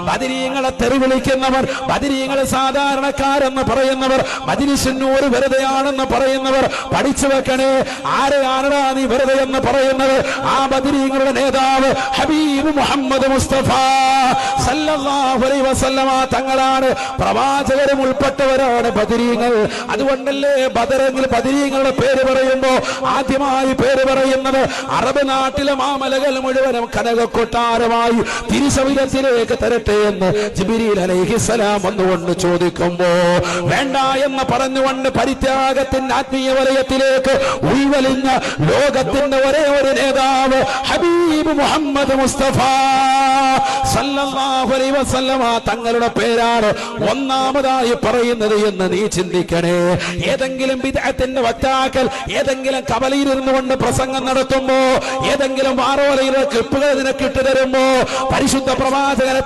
ബദരീങ്ങളെ തെറി വിളിക്കുന്നവർ, ബദരീങ്ങളെ സാധാരണക്കാരെന്ന് പറയുന്നവർ, മജ്‌ലിസുന്നൂർ വെറുതെയാണെന്ന് പറയുന്നവർ പഠിച്ചു വെക്കണേ. ആരെയാണടാ നീ വെറുതെ എന്ന് പറയുന്നത്? ആ ബദരീങ്ങളുടെ നേതാവ് ഹബീബ് മുഹമ്മദ് മുസ്തഫ സല്ലല്ലാഹു അലൈഹി വസല്ലമ തങ്ങളാണ്. പ്രവാചകരും ഉൾപ്പെട്ടവരാണ് ബദരീങ്ങൾ. അതുകൊണ്ടല്ലേ ബദറെങ്കിൽ ബദരീങ്ങളുടെ പേര് പറയുമ്പോ ആദ്യമായി പേര് പറയുന്നത് അറബ് നാട്ടിലെ മാമലകൾ മുഴുവനും കനകക്കൊട്ടാരമായി തിരുസവിധത്തിലേക്ക് തരട്ടെ എന്ന് ജിബ്രീൽ അലൈഹിസ്സലാം വന്നുകൊണ്ട് ചോദിക്കുമ്പോ വേണ്ട എന്ന് പറഞ്ഞുകൊണ്ട് പരിത്യാഗത്തിന്റെ ആത്മീയ വലയത്തിലേക്ക് ഉൾവലിഞ്ഞ ലോകത്തിന്റെ ഒരേ ഒരു നേതാവ് ഹബീബ് മുഹമ്മദ് മുസ്തഫ സല്ലല്ലാഹു അലൈഹി വസല്ലമ തങ്ങളുടെ പേരാണ് ഒന്നാമതായി പറയുന്നത് എന്ന് നീ ചിന്തിക്കണേ. ഏതെങ്കിലും ബിദ്അത്തിന്റെ വക്താക്കൾ ഏതെങ്കിലും കവലയിൽ ഇരുന്നുകൊണ്ട് പ്രസംഗം നടത്തുമ്പോ, ഏതെങ്കിലും വാറോലയിലെ ക്ലിപ്പുകൾ നിനക്കിട്ട് തരുമ്പോ പരിശുദ്ധ പ്രവാചകനെ